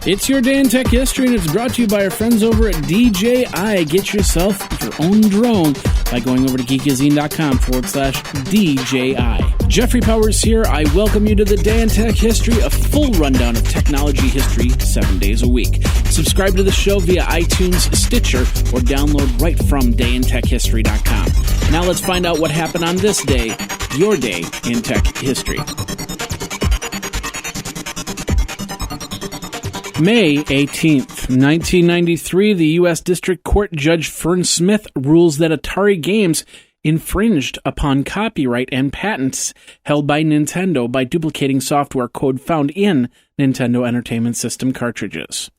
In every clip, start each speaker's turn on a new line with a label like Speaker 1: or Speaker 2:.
Speaker 1: It's your day in tech history, and it's brought to you by our friends over at DJI. Get yourself your own drone by going over to geekazine.com/DJI. Jeffrey Powers here. I welcome you to the Day in Tech History, a full rundown of technology history 7 days a week. Subscribe to the show via iTunes, Stitcher, or download right from dayintechhistory.com. Now let's find out what happened on this day, your day in tech history. May 18th, 1993, the U.S. District Court Judge Fern Smith rules that Atari Games infringed upon copyright and patents held by Nintendo by duplicating software code found in Nintendo Entertainment System cartridges.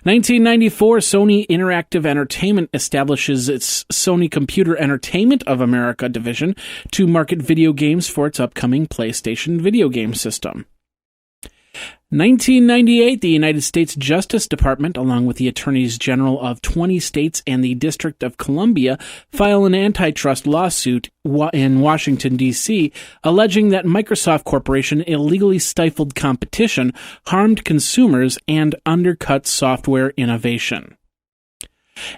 Speaker 1: 1994, Sony Interactive Entertainment establishes its Sony Computer Entertainment of America division to market video games for its upcoming PlayStation video game system. 1998, the United States Justice Department, along with the Attorneys General of 20 states and the District of Columbia, file an antitrust lawsuit in Washington, D.C., alleging that Microsoft Corporation illegally stifled competition, harmed consumers, and undercut software innovation.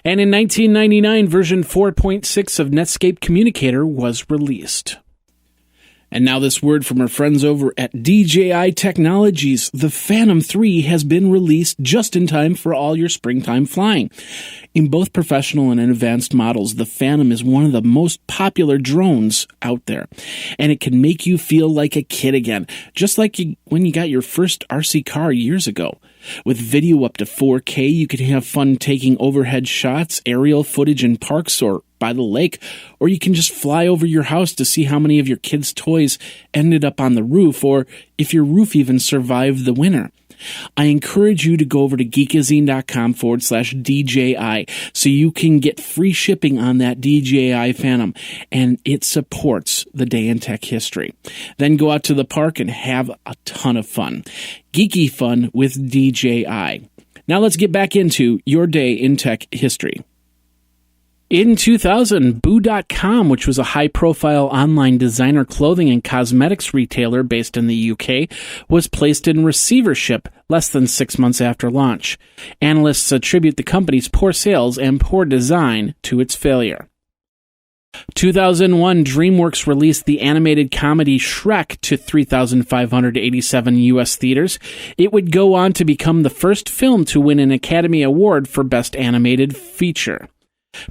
Speaker 1: And in 1999, version 4.6 of Netscape Communicator was released. And now this word from our friends over at DJI Technologies. The Phantom 3 has been released just in time for all your springtime flying. In both professional and in advanced models, the Phantom is one of the most popular drones out there. And it can make you feel like a kid again, just like when you got your first RC car years ago. With video up to 4K, you can have fun taking overhead shots, aerial footage in parks or by the lake, or you can just fly over your house to see how many of your kids' toys ended up on the roof, or if your roof even survived the winter. I encourage you to go over to geekazine.com/DJI so you can get free shipping on that DJI Phantom, and it supports the Day in Tech History. Then go out to the park and have a ton of fun. Geeky fun with DJI. Now let's get back into your Day in Tech History. In 2000, Boo.com, which was a high-profile online designer clothing and cosmetics retailer based in the UK, was placed in receivership less than 6 months after launch. Analysts attribute the company's poor sales and poor design to its failure. 2001, DreamWorks released the animated comedy Shrek to 3,587 U.S. theaters. It would go on to become the first film to win an Academy Award for Best Animated Feature.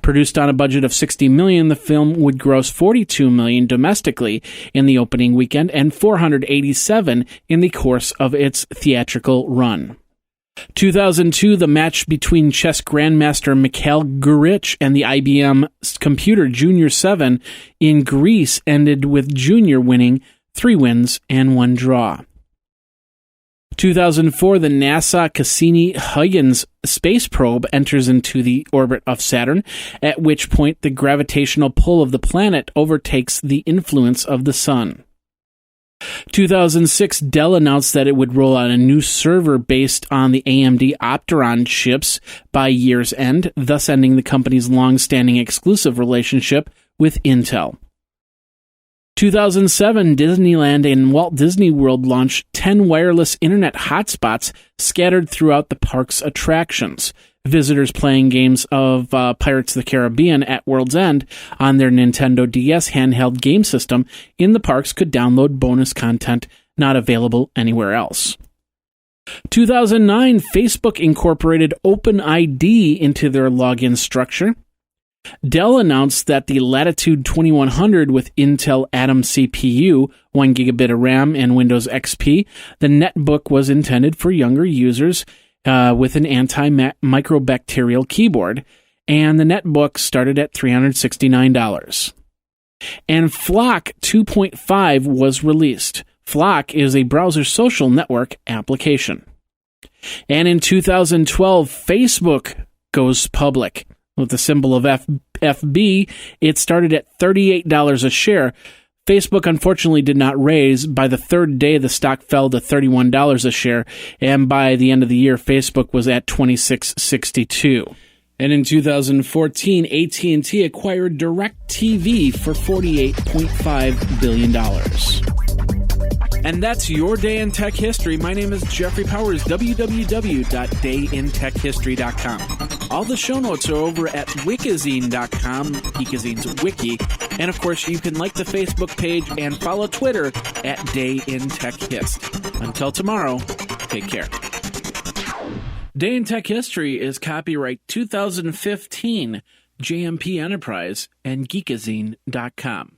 Speaker 1: Produced on a budget of $60 million, the film would gross $42 million domestically in the opening weekend and $487 million in the course of its theatrical run. 2002, the match between chess grandmaster Mikhail Gurich and the IBM computer Junior 7 in Greece ended with Junior winning 3 wins and 1 draw. 2004, the NASA Cassini-Huygens space probe enters into the orbit of Saturn, at which point the gravitational pull of the planet overtakes the influence of the sun. 2006, Dell announced that it would roll out a new server based on the AMD Opteron chips by year's end, thus ending the company's long-standing exclusive relationship with Intel. 2007, Disneyland and Walt Disney World launched 10 wireless internet hotspots scattered throughout the park's attractions. Visitors playing games of Pirates of the Caribbean at World's End on their Nintendo DS handheld game system in the parks could download bonus content not available anywhere else. 2009, Facebook incorporated OpenID into their login structure. Dell announced that the Latitude 2100 with Intel Atom CPU, 1 gigabit of RAM, and Windows XP, the netbook was intended for younger users with an antimicrobial keyboard, and the netbook started at $369. And Flock 2.5 was released. Flock is a browser social network application. And in 2012, Facebook goes public. With the symbol of FB, it started at $38 a share. Facebook unfortunately did not raise. By the third day, the stock fell to $31 a share, and by the end of the year, Facebook was at $26.62. And in 2014, AT&T acquired DirecTV for $48.5 billion. And that's your Day in Tech History. My name is Jeffrey Powers, www.dayintechhistory.com. All the show notes are over at wikizine.com, Geekazine's wiki. And of course, you can like the Facebook page and follow Twitter at Day in Tech Hist. Until tomorrow, take care. Day in Tech History is copyright 2015, JMP Enterprise and Geekazine.com.